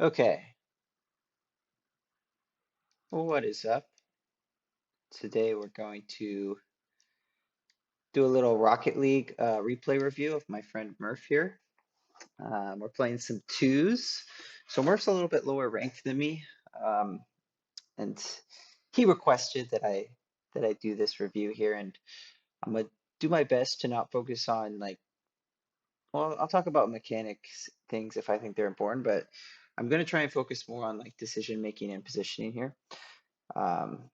Okay, well, what is up? Today we're going to do a little Rocket League replay review of my friend Murph here. We're playing some twos. So Murph's a little bit lower ranked than me, um, and he requested that I do this review here, and I'm gonna do my best to not focus on well, I'll talk about mechanics things if I think they're important, but I'm gonna try and focus more on like decision making and positioning here. Um,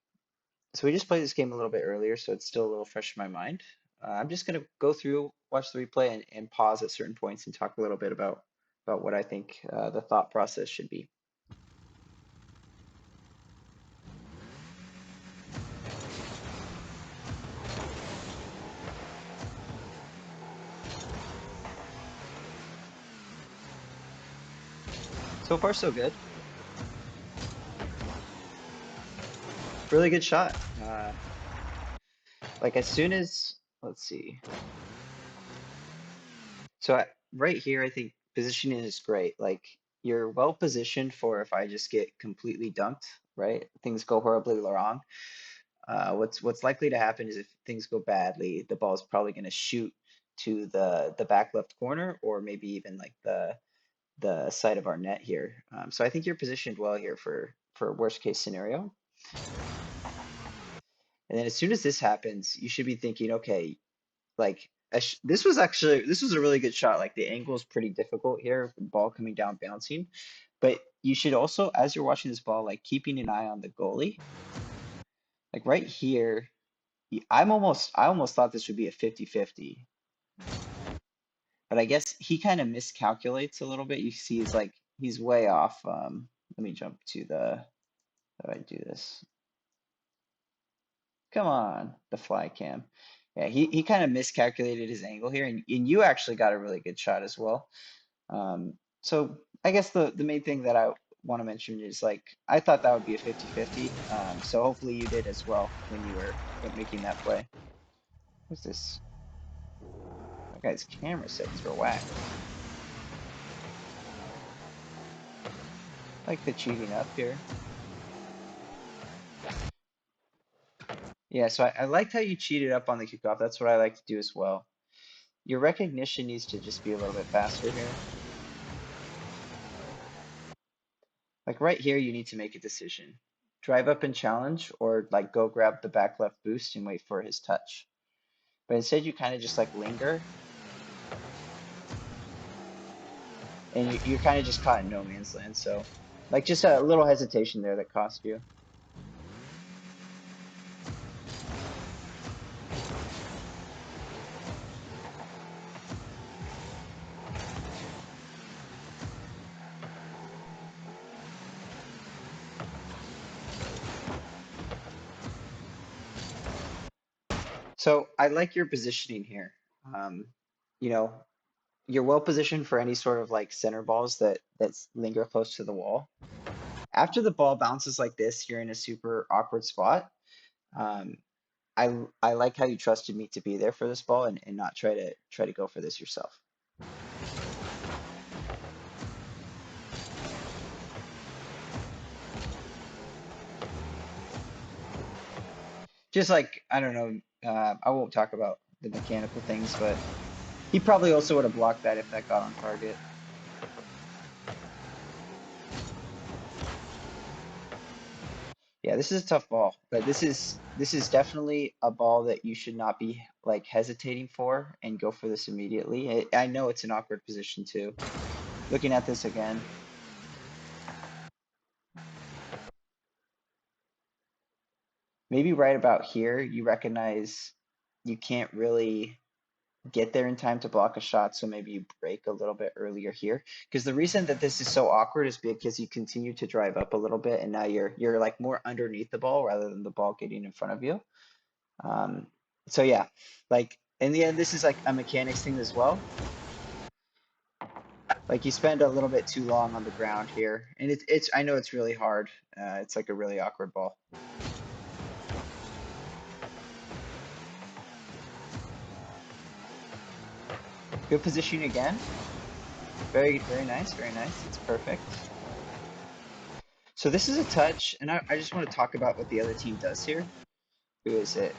So we just played this game a little bit earlier, so it's still a little fresh in my mind. I'm just going to go through, watch the replay, and pause at certain points and talk a little bit about what I think the thought process should be. So far, so good. Really good shot. Like as soon as, let's see. So right here, I think positioning is great. Like you're well positioned for if I just get completely dunked, right? Things go horribly wrong. What's likely to happen is if things go badly, the ball is probably going to shoot to the back left corner or maybe even like the side of our net here. So I think you're positioned well here for worst case scenario. And then as soon as this happens, you should be thinking, okay, like this was a really good shot. Like the angle is pretty difficult here, ball coming down bouncing. But you should also, as you're watching this ball, like keeping an eye on the goalie. Like right here, I almost thought this would be a 50-50, but I guess he kind of miscalculates a little bit. You see he's way off. Let me jump to how do I do this? Come on, the fly cam. Yeah, he kind of miscalculated his angle here, and you actually got a really good shot as well. So I guess the main thing that I want to mention is like I thought that would be a 50-50. So hopefully you did as well when you were making that play. What's this? That guy's camera settings are whack. Like the cheating up here. Yeah, so I liked how you cheated up on the kickoff. That's what I like to do as well. Your recognition needs to just be a little bit faster here. Like right here, you need to make a decision. Drive up and challenge, or like go grab the back left boost and wait for his touch. But instead, you kind of just like linger, and you're kind of just caught in no man's land. So, like just a little hesitation there that cost you. So I like your positioning here. Um, you know, you're well positioned for any sort of like center balls that linger close to the wall. After the ball bounces like this, you're in a super awkward spot. Um, I like how you trusted me to be there for this ball and not try to go for this yourself. Just like I don't know, I won't talk about the mechanical things, but he probably also would have blocked that if that got on target. Yeah, this is a tough ball, but this is definitely a ball that you should not be like hesitating for and go for this immediately. I know it's an awkward position too. Looking at this again, maybe right about here, you recognize you can't really get there in time to block a shot, so maybe you break a little bit earlier here. Because the reason that this is so awkward is because you continue to drive up a little bit, and now you're like more underneath the ball rather than the ball getting in front of you. Um, so yeah, like in the end, this is like a mechanics thing as well. Like you spend a little bit too long on the ground here, and it's I know it's really hard. It's like a really awkward ball. Good positioning again. Very nice, very nice. It's perfect. So this is a touch, and I just want to talk about what the other team does here. Who is it?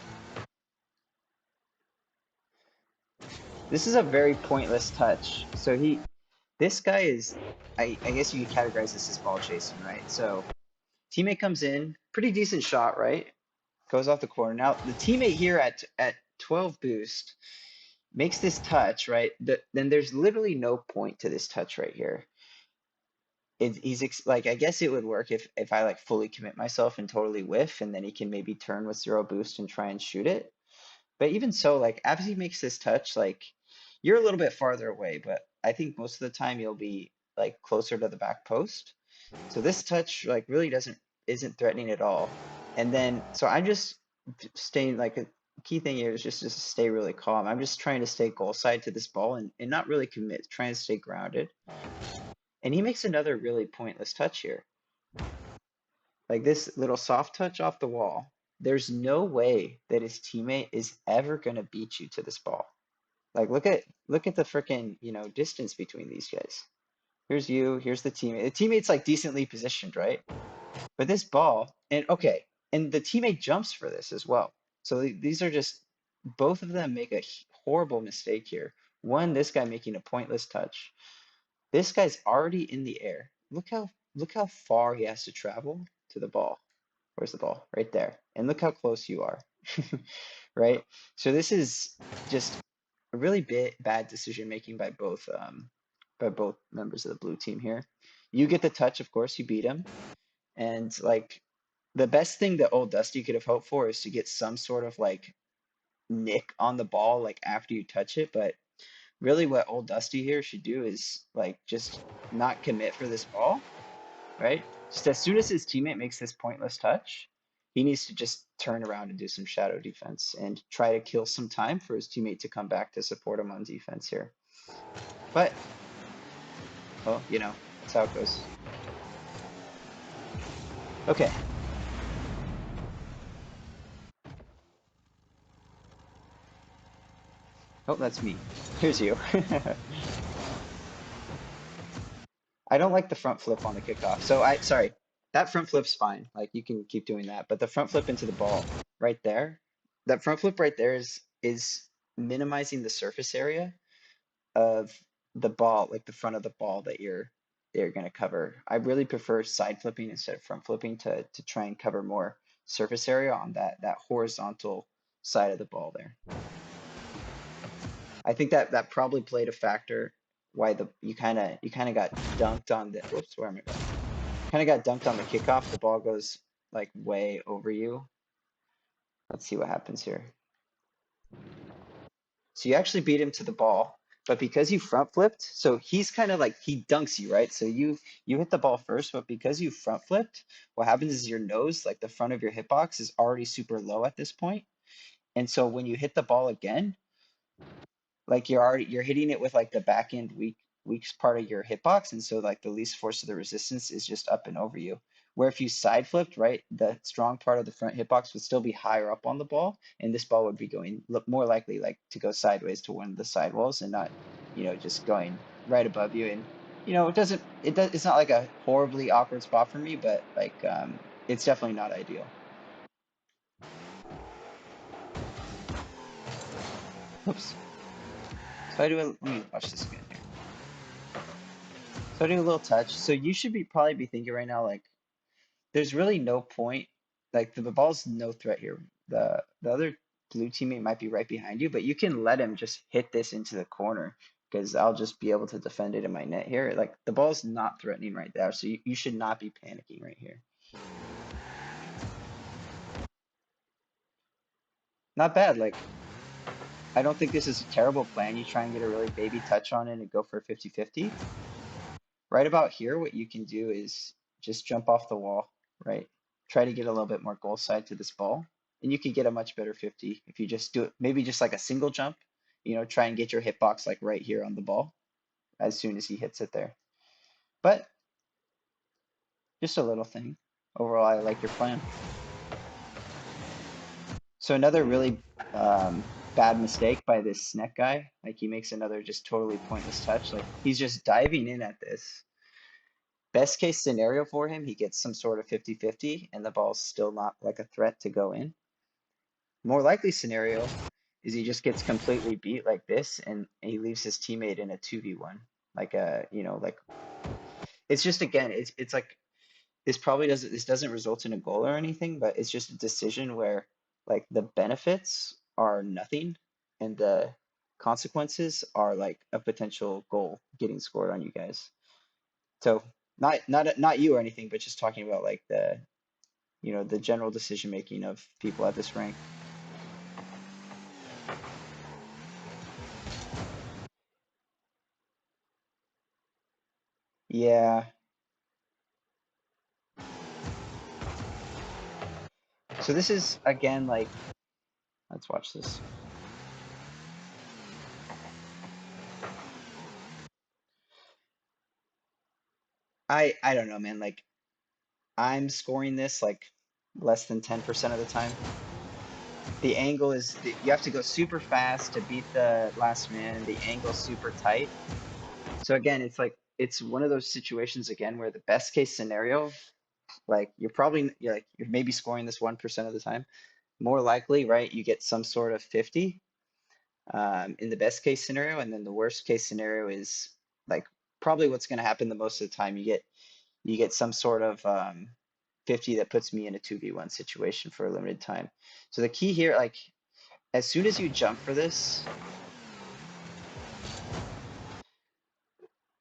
This is a very pointless touch. This guy is, I guess you could categorize this as ball chasing, right? So teammate comes in, pretty decent shot, right? Goes off the corner. Now the teammate here at 12 boost makes this touch, right? Then there's literally no point to this touch right here. Like, I guess it would work if I like fully commit myself and totally whiff, and then he can maybe turn with zero boost and try and shoot it. But even so, like as he makes this touch, like you're a little bit farther away, but I think most of the time you'll be like closer to the back post. So this touch like really isn't threatening at all. And then so I'm just staying like a key thing here is just to stay really calm. I'm just trying to stay goal side to this ball and not really commit, trying to stay grounded. And he makes another really pointless touch here. Like this little soft touch off the wall. There's no way that his teammate is ever gonna beat you to this ball. Like look at the freaking, distance between these guys. Here's you, here's the teammate. The teammate's like decently positioned, right? But this ball, and okay, and the teammate jumps for this as well. So these are just both of them make a horrible mistake here. One, this guy making a pointless touch. This guy's already in the air. Look how far he has to travel to the ball. Where's the ball? Right there. And look how close you are. Right? So this is just a really bad decision making by both members of the blue team here. You get the touch, of course, you beat him. And like the best thing that old Dusty could have hoped for is to get some sort of like nick on the ball like after you touch it, but really what old Dusty here should do is like just not commit for this ball, right? Just as soon as his teammate makes this pointless touch, he needs to just turn around and do some shadow defense and try to kill some time for his teammate to come back to support him on defense here. But, well, that's how it goes. Okay. Oh, that's me. Here's you. I don't like the front flip on the kickoff. Sorry, that front flip's fine. Like you can keep doing that, but the front flip into the ball right there, that front flip right there is minimizing the surface area of the ball, like the front of the ball that you're going to cover. I really prefer side flipping instead of front flipping to try and cover more surface area on that horizontal side of the ball there. I think that probably played a factor why you kind of got dunked on the whoops, where am I going? Kind of got dunked on the kickoff. The ball goes like way over you. Let's see what happens here. So you actually beat him to the ball, but because you front flipped, so he's kind of like he dunks you, right? So you hit the ball first, but because you front flipped, what happens is your nose, like the front of your hitbox, is already super low at this point. And so when you hit the ball again, like you're hitting it with like the back end weakest part of your hitbox, and so like the least force of the resistance is just up and over you. Where if you side flipped, right, the strong part of the front hitbox would still be higher up on the ball, and this ball would be going look more likely like to go sideways to one of the sidewalls and not, just going right above you. And it's not like a horribly awkward spot for me, but like it's definitely not ideal. Oops. Let me watch this again here. So I do a little touch. So you should probably be thinking right now, like, there's really no point. Like the ball's no threat here. The other blue teammate might be right behind you, but you can let him just hit this into the corner because I'll just be able to defend it in my net here. Like the ball's not threatening right there, so you should not be panicking right here. Not bad. Like I don't think this is a terrible plan. You try and get a really baby touch on it and go for a 50-50. Right about here, what you can do is just jump off the wall, right? Try to get a little bit more goal side to this ball, and you could get a much better 50 if you just do it, maybe just like a single jump, try and get your hitbox like right here on the ball as soon as he hits it there. But just a little thing. Overall, I like your plan. So another really bad mistake by this snack guy. Like he makes another just totally pointless touch. Like he's just diving in at this. Best case scenario for him, he gets some sort of 50-50 and the ball's still not like a threat to go in. More likely scenario is he just gets completely beat like this and he leaves his teammate in a 2v1. Like like it's just again, it's like this doesn't result in a goal or anything, but it's just a decision where like the benefits are nothing and the consequences are like a potential goal getting scored on you guys. So not you or anything, but just talking about like the general decision making of people at this rank. Yeah. So this is again like let's watch this. I don't know, man. Like I'm scoring this like less than 10% of the time. The angle is you have to go super fast to beat the last man. The angle's super tight. So again, it's like it's one of those situations again where the best case scenario, like you're maybe scoring this 1% of the time. More likely, right, you get some sort of 50 in the best case scenario, and then the worst case scenario is like probably what's going to happen the most of the time. You get some sort of 50 that puts me in a 2v1 situation for a limited time. So the key here, like as soon as you jump for this,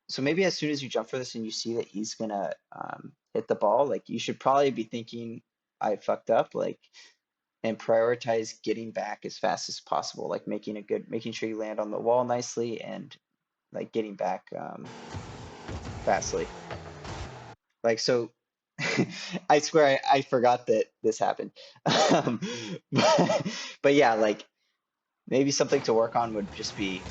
so maybe as soon as you jump for this and you see that he's gonna hit the ball, like you should probably be thinking, I fucked up, like, and prioritize getting back as fast as possible, like making sure you land on the wall nicely and like getting back fastly. Like so, I swear I forgot that this happened. Um, but yeah, like maybe something to work on would just be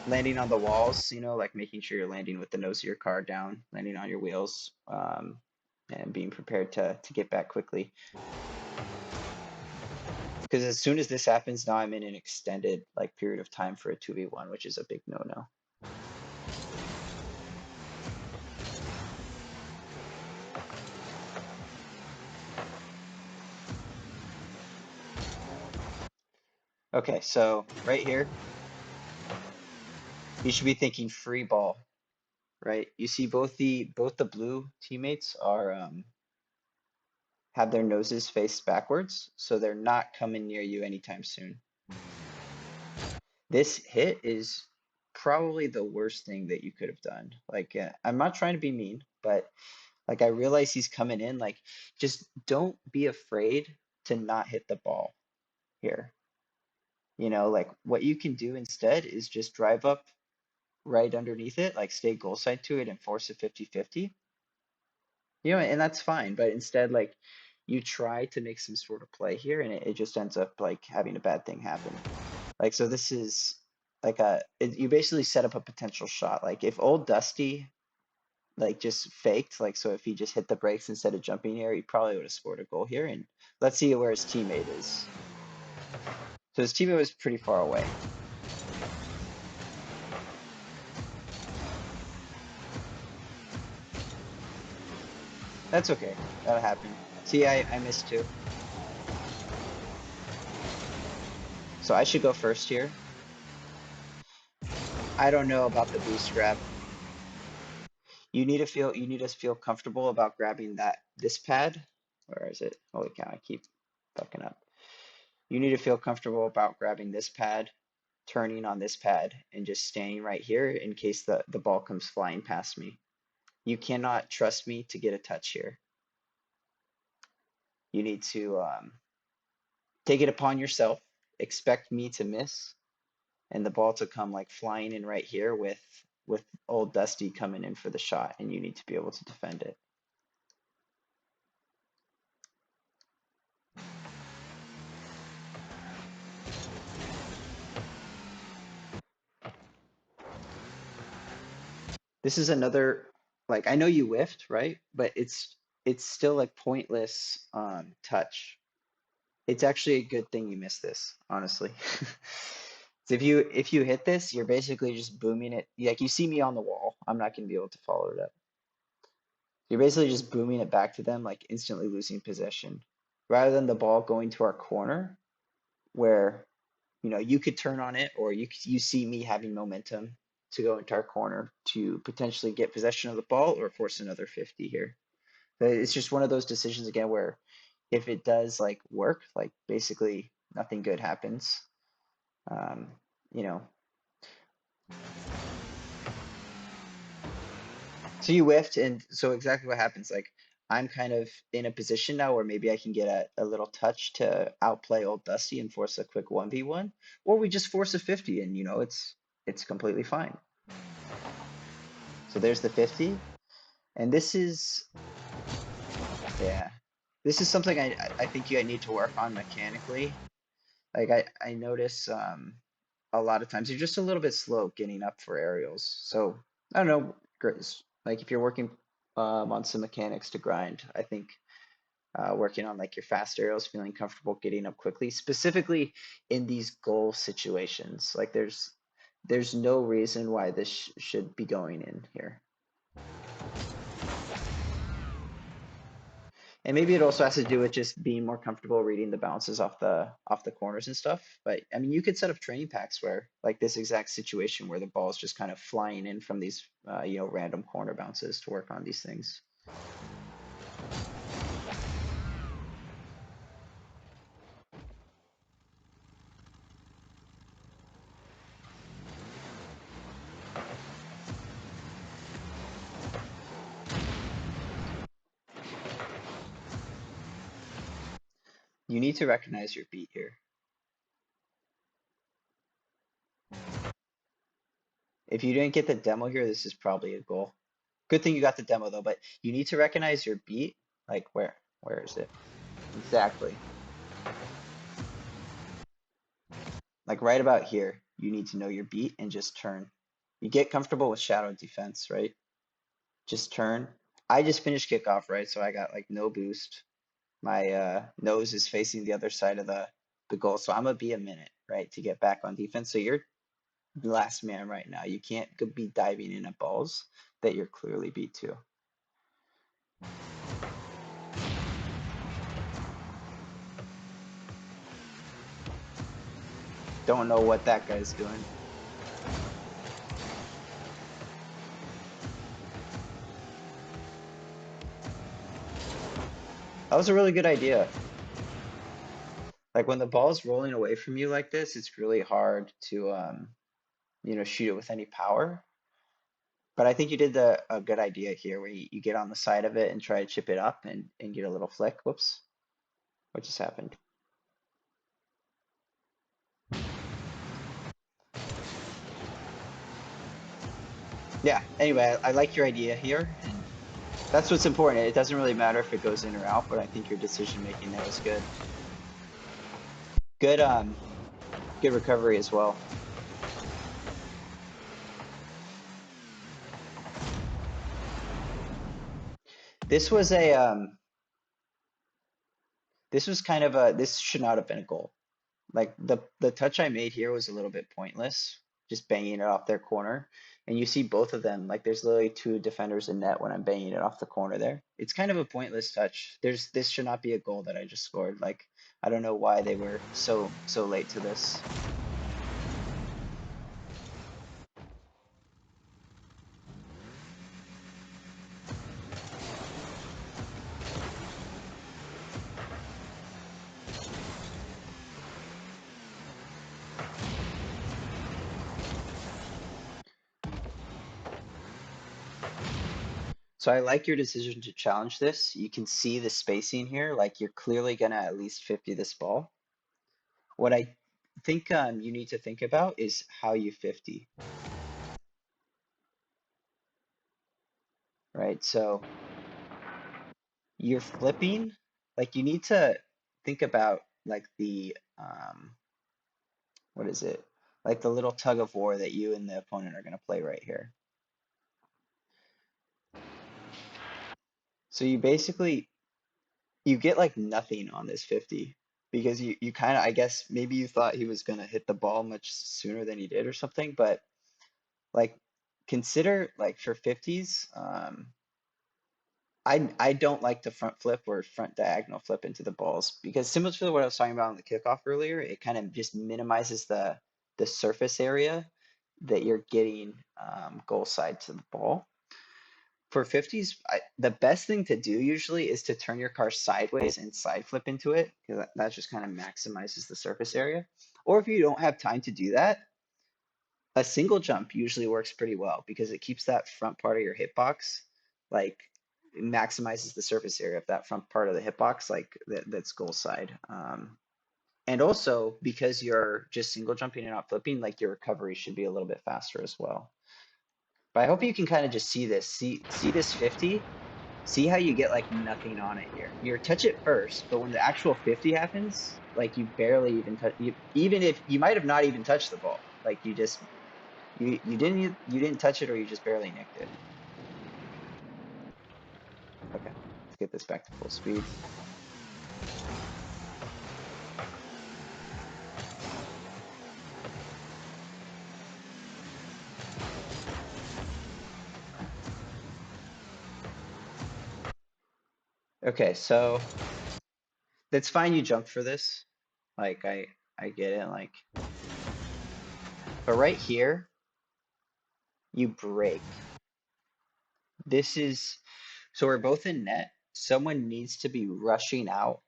landing on the walls, like making sure you're landing with the nose of your car down, landing on your wheels, and being prepared to get back quickly. Because as soon as this happens, now I'm in an extended like period of time for a 2v1, which is a big no-no. Okay, so right here, you should be thinking free ball, right? You see both the blue teammates are have their noses faced backwards, so they're not coming near you anytime soon. This hit is probably the worst thing that you could have done. Like, I'm not trying to be mean, but like I realize he's coming in. Like, just don't be afraid to not hit the ball here. Like what you can do instead is just drive up right underneath it, like stay goal side to it and force a 50-50. And that's fine. But instead, like you try to make some sort of play here and it just ends up like having a bad thing happen. Like, so this is like you basically set up a potential shot. Like if old Dusty like just faked, like so if he just hit the brakes instead of jumping here, he probably would have scored a goal here. And let's see where his teammate is. So his teammate was pretty far away. That's okay. That'll happen. See, I missed too. So I should go first here. I don't know about the boost grab. You need to feel comfortable about grabbing this pad. Where is it? Holy cow, I keep fucking up. You need to feel comfortable about grabbing this pad, turning on this pad, and just staying right here in case the ball comes flying past me. You cannot trust me to get a touch here. You need to take it upon yourself, expect me to miss, and the ball to come like flying in right here with old Dusty coming in for the shot, and you need to be able to defend it. This is another like I know you whiffed, right? But it's still like pointless touch. It's actually a good thing you missed this, honestly. So if you hit this, you're basically just booming it. Like you see me on the wall. I'm not gonna be able to follow it up. You're basically just booming it back to them, like instantly losing possession, rather than the ball going to our corner where you could turn on it, or you see me having momentum to go into our corner to potentially get possession of the ball or force another 50 here. But it's just one of those decisions again where if it does like work, like basically nothing good happens. Um, you know, so you whiffed, and so exactly what happens, like I'm kind of in a position now where maybe I can get a little touch to outplay old Dusty and force a quick 1v1, or we just force a 50 and it's completely fine. So there's the 50. And this is, yeah, this is something I think you need to work on mechanically. Like I notice a lot of times you're just a little bit slow getting up for aerials. So I don't know, like if you're working on some mechanics to grind, I think working on like your fast aerials, feeling comfortable getting up quickly, specifically in these goal situations. Like there's no reason why this should be going in here. And maybe it also has to do with just being more comfortable reading the bounces off the corners and stuff. But I mean, you could set up training packs where like this exact situation where the ball is just kind of flying in from these random corner bounces to work on these things. You need to recognize your beat here. If you didn't get the demo here, this is probably a goal. Good thing you got the demo though, but you need to recognize your beat. Like where is it? Exactly. Like right about here, you need to know your beat and just turn. You get comfortable with shadow defense, right? Just turn. I just finished kickoff, right? So I got like no boost. My nose is facing the other side of the goal. So I'm gonna be a minute, right, to get back on defense. So you're the last man right now. You can't be diving in at balls that you're clearly beat to. Don't know what that guy's doing. That was a really good idea. Like when the ball's rolling away from you like this, it's really hard to shoot it with any power. But I think you did a good idea here where you get on the side of it and try to chip it up and get a little flick. Whoops. What just happened? Yeah, anyway, I like your idea here, and that's what's important. It doesn't really matter if it goes in or out, but I think your decision making there was good. Good good recovery as well. This was a this was kind of a this should not have been a goal. Like the touch I made here was a little bit pointless, just banging it off their corner. And you see both of them, like there's literally two defenders in net when I'm banging it off the corner there. It's kind of a pointless touch. This should not be a goal that I just scored. Like I don't know why they were so late to this. So I like your decision to challenge this. You can see the spacing here, like you're clearly gonna at least 50 this ball. What I think you need to think about is how you 50, right? So you're flipping, like you need to think about like the what is it? Like the little tug of war that you and the opponent are gonna play right here. So you get like nothing on this 50 because you kind of, I guess maybe you thought he was gonna hit the ball much sooner than he did or something, but like consider like for 50s, I don't like the front flip or front diagonal flip into the balls because similar to what I was talking about on the kickoff earlier, it kind of just minimizes the surface area that you're getting goal side to the ball. For 50s, the best thing to do usually is to turn your car sideways and side flip into it because that just kind of maximizes the surface area. Or if you don't have time to do that, a single jump usually works pretty well because it keeps that front part of your hitbox, like it maximizes the surface area of that front part of the hitbox, like that's goal side. And also because you're just single jumping and not flipping, like your recovery should be a little bit faster as well. But I hope you can kind of just see this, see this 50, see how you get like nothing on it here. You touch it first, but when the actual 50 happens, like you barely even touch, even if you might have not even touched the ball, like you didn't touch it or you just barely nicked it. Okay, let's get this back to full speed. Okay, so that's fine you jumped for this. Like I get it, like but right here you break. This is so we're both in net. Someone needs to be rushing out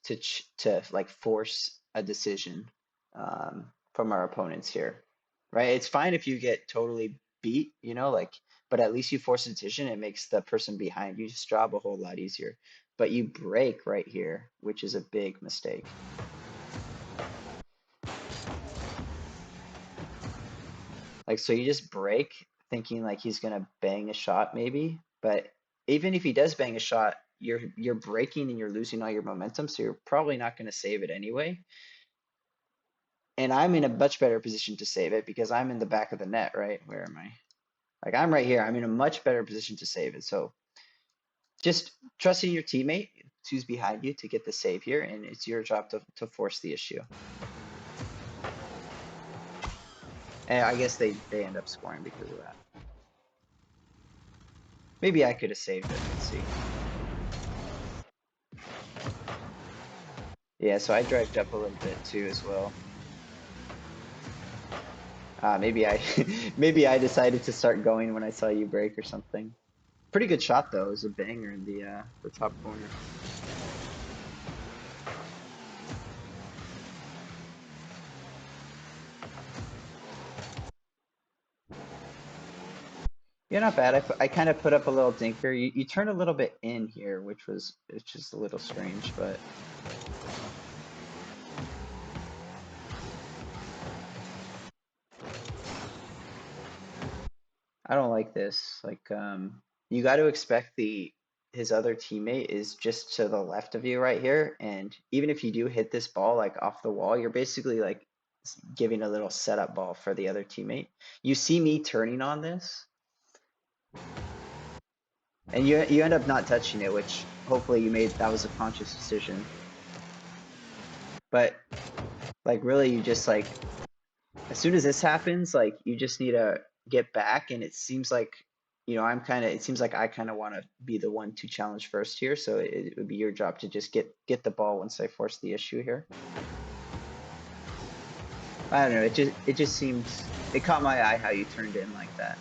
to like force a decision from our opponents here, right? It's fine if you get totally beat, like, but at least you force a decision. It makes the person behind you's job a whole lot easier. But you break right here, which is a big mistake. Like, so you just break thinking like he's gonna bang a shot maybe, but even if he does bang a shot, you're breaking and you're losing all your momentum, so you're probably not gonna save it anyway. And I'm in a much better position to save it because I'm in the back of the net, right? Where am I? Like I'm right here. I'm in a much better position to save it. So just trusting your teammate who's behind you to get the save here, and it's your job to force the issue. And I guess they end up scoring because of that. Maybe I could have saved it. Let's see. Yeah, so I drived up a little bit too as well. Maybe I maybe I decided to start going when I saw you break or something. Pretty good shot though. It was a banger in the top corner. Yeah, not bad. I kind of put up a little dinker. You turn a little bit in here, it's just a little strange, but I don't like this. Like, you got to expect his other teammate is just to the left of you right here, and even if you do hit this ball like off the wall, you're basically like giving a little setup ball for the other teammate. You see me turning on this, and you end up not touching it, which hopefully that was a conscious decision. But like really, you just like as soon as this happens, like you just need to get back, and it seems like it seems like I kind of want to be the one to challenge first here, so it would be your job to just get the ball once I force the issue here. I don't know, it just seemed it caught my eye how you turned in like that.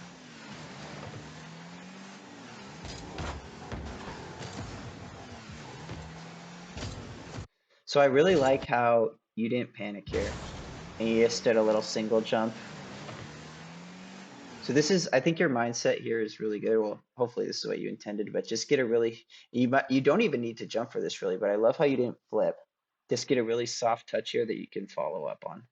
So I really like how you didn't panic here, and you just did a little single jump. So I think your mindset here is really good. Well, hopefully this is what you intended, but just you don't even need to jump for this really, but I love how you didn't flip. Just get a really soft touch here that you can follow up on.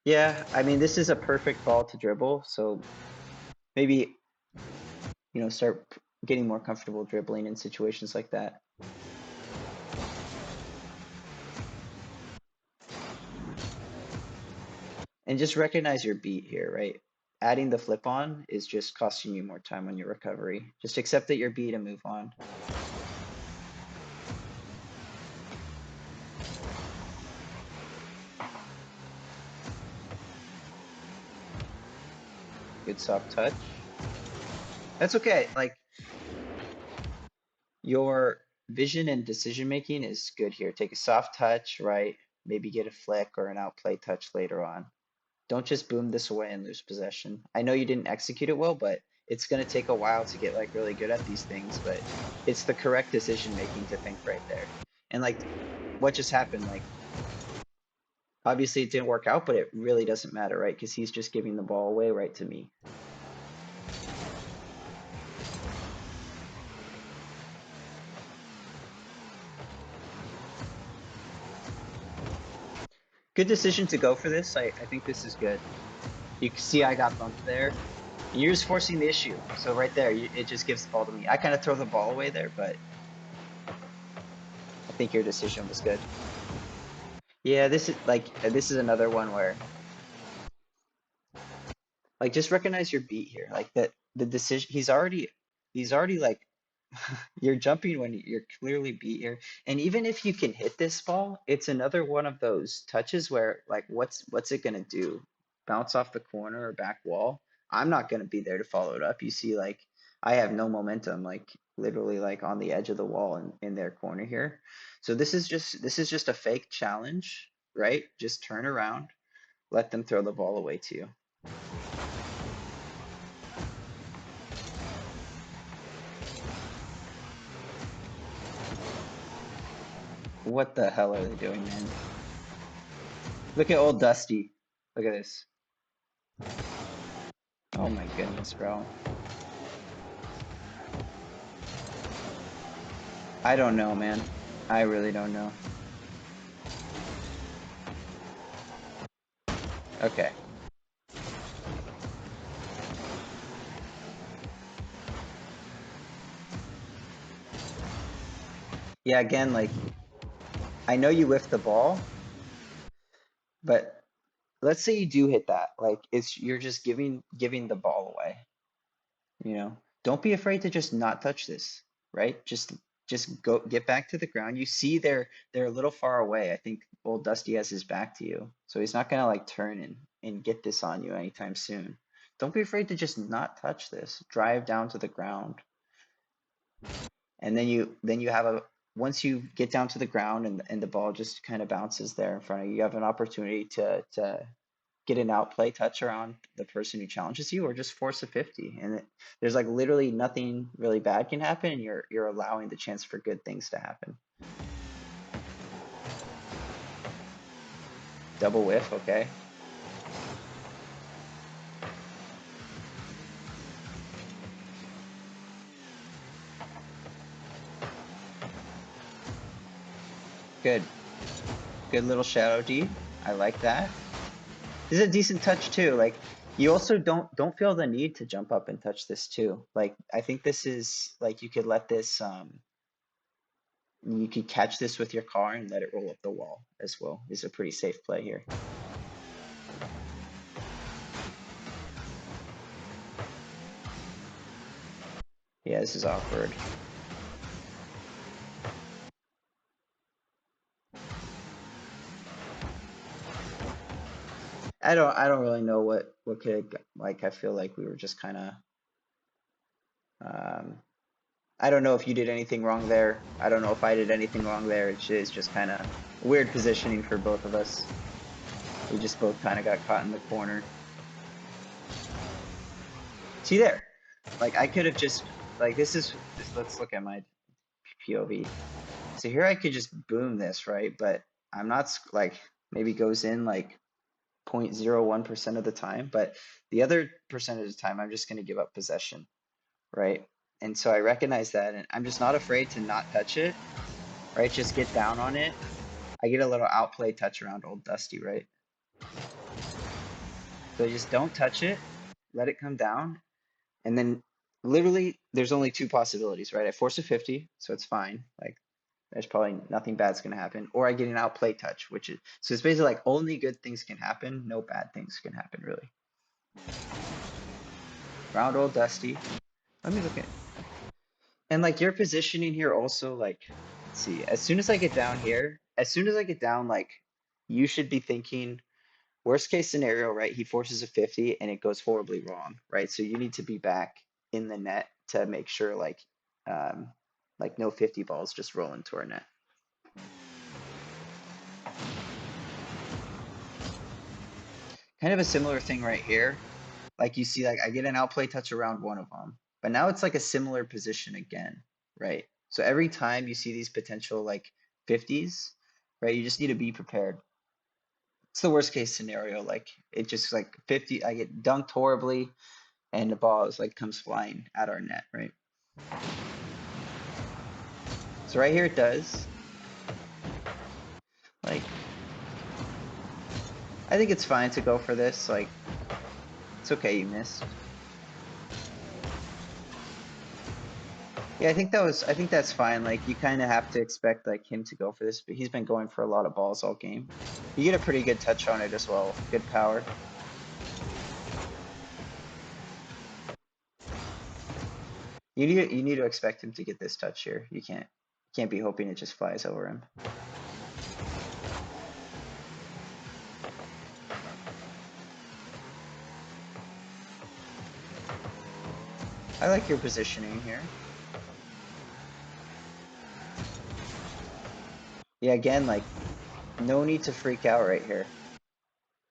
Yeah, I mean, this is a perfect ball to dribble, so maybe, start getting more comfortable dribbling in situations like that. And just recognize your beat here, right? Adding the flip on is just costing you more time on your recovery. Just accept that you're beat and move on. Good soft touch. That's okay. Like your vision and decision making is good here. Take a soft touch, right? Maybe get a flick or an outplay touch later on. Don't just boom this away and lose possession. I know you didn't execute it well, but it's going to take a while to get like really good at these things, but it's the correct decision making to think right there. And like what just happened, like obviously it didn't work out, but it really doesn't matter, right? Because he's just giving the ball away right to me. Good decision to go for this. I think this is good. You can see I got bumped there. And you're just forcing the issue. So right there, it just gives the ball to me. I kind of throw the ball away there, but I think your decision was good. Yeah, this is another one where like just recognize your beat here. Like that the decision he's already like you're jumping when you're clearly beat here. And even if you can hit this ball, it's another one of those touches where like what's it gonna do? Bounce off the corner or back wall? I'm not gonna be there to follow it up. You see, like I have no momentum, like literally like on the edge of the wall in their corner here. So this is just a fake challenge, right? Just turn around, let them throw the ball away to you. What the hell are they doing, man? Look at old Dusty. Look at this. Oh my goodness, bro. I don't know, man. I really don't know. Okay. Yeah, again, like I know you whiffed the ball, but let's say you do hit that. Like it's you're just giving the ball away, you know? Don't be afraid to just not touch this, right? Just go get back to the ground. You see they're a little far away. I think old Dusty has his back to you. So he's not gonna like turn and get this on you anytime soon. Don't be afraid to just not touch this. Drive down to the ground. And then you have a once you get down to the ground and the ball just kind of bounces there in front of you, you have an opportunity to get an outplay touch around the person who challenges you or just force a 50. And there's like literally nothing really bad can happen and you're allowing the chance for good things to happen. Double whiff, okay. Good. Good little shadow D. I like that. This is a decent touch too. Like you also don't feel the need to jump up and touch this too. Like I think this is like you could let this you could catch this with your car and let it roll up the wall as well. Is a pretty safe play here. Yeah, this is awkward. I don't really know what could like I feel like we were just kind of um I don't know if you did anything wrong there. I don't know if I did anything wrong there. It's just kind of weird positioning for both of us. We just both kind of got caught in the corner. See there. Like I could have just like let's look at my POV. So here I could just boom this, right? But I'm not like maybe goes in like 0.01% of the time, but the other percentage of the time I'm just going to give up possession, right? And so I recognize that and I'm just not afraid to not touch it, right? Just get down on it. I get a little outplay touch around old Dusty, right? So just don't touch it, let it come down, and then literally there's only two possibilities, right? I force a 50, so it's fine. Like there's probably nothing bad's gonna happen. Or I get an outplay touch, which is so it's basically like only good things can happen, no bad things can happen really. Round old Dusty. Let me look at and like your positioning here also like let's see, as soon as I get down here, as soon as I get down, like you should be thinking Worst case scenario, right? He forces a 50 and it goes horribly wrong, right? So you need to be back in the net to make sure um like no 50 balls just roll into our net. Kind of a similar thing right here. Like you see, like I get an outplay touch around one of them, but now it's like a similar position again, right? So every time you see these potential like 50s, right, you just need to be prepared. It's the worst case scenario. Like it just like 50, I get dunked horribly and the ball is like comes flying at our net, right? So right here it does. Like I think it's fine to go for this. Like it's okay you missed. Yeah, I think that's fine. Like you kind of have to expect like him to go for this, but he's been going for a lot of balls all game. You get a pretty good touch on it as well. Good power. You need to expect him to get this touch here. You can't be hoping it just flies over him. I like your positioning here. Yeah, again, like no need to freak out right here.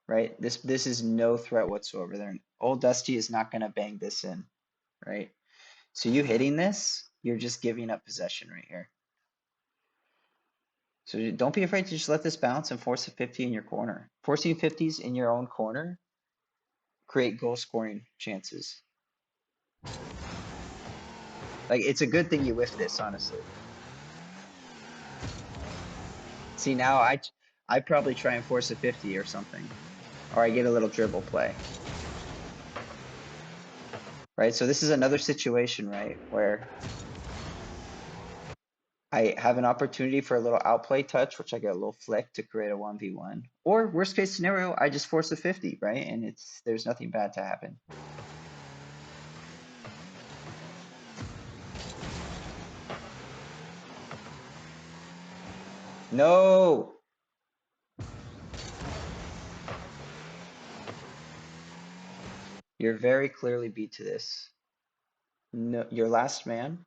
Right? This is no threat whatsoever. There, old Dusty is not gonna bang this in, right? So you hitting this, you're just giving up possession right here. So don't be afraid to just let this bounce and force a 50 in your corner. Forcing 50s in your own corner create goal scoring chances. Like it's a good thing you whiffed this, honestly. See now I probably try and force a 50 or something, or I get a little dribble play, right? So this is another situation, right, where I have an opportunity for a little outplay touch, which I get a little flick to create a 1v1. Or worst case scenario, I just force a 50, right? And there's nothing bad to happen. No! You're very clearly beat to this. No, your last man,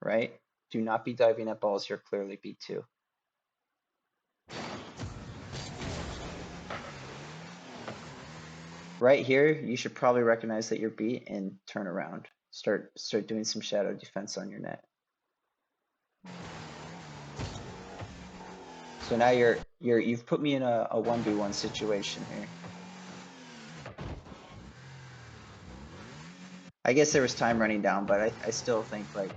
right? Do not be diving at balls you're clearly beat to. Right here, you should probably recognize that you're beat and turn around. Start doing some shadow defense on your net. So now you've put me in a 1v1 situation here. I guess there was time running down, but I still think like,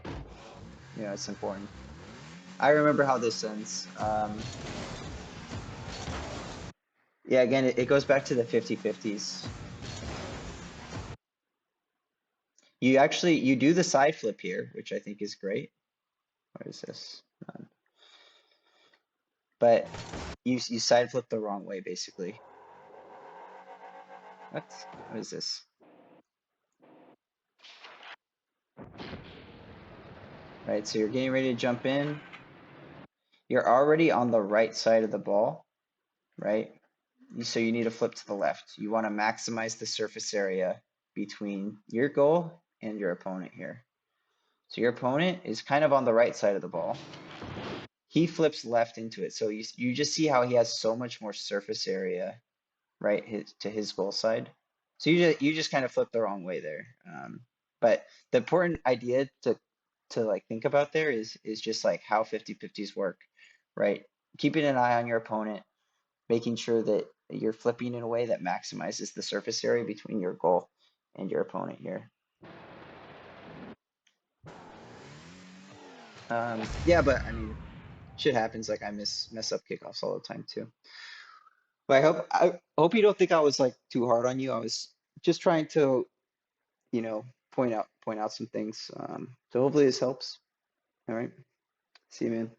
it's important. I remember how this ends. Yeah, again, it goes back to the 50-50s. You do the side flip here, which I think is great. What is this? None. But you side flip the wrong way, basically. What? What is this? Right, so you're getting ready to jump in. You're already on the right side of the ball, right? So you need to flip to the left. You want to maximize the surface area between your goal and your opponent here. So your opponent is kind of on the right side of the ball. He flips left into it. So you just see how he has so much more surface area, right, to his goal side. So you just kind of flip the wrong way there. But the important idea to like think about there is just like how 50-50s work, right? Keeping an eye on your opponent, making sure that you're flipping in a way that maximizes the surface area between your goal and your opponent here. Yeah, but I mean, shit happens. Like I mess up kickoffs all the time too. But I hope you don't think I was like too hard on you. I was just trying to, point out some things. So hopefully this helps. All right. See you, man.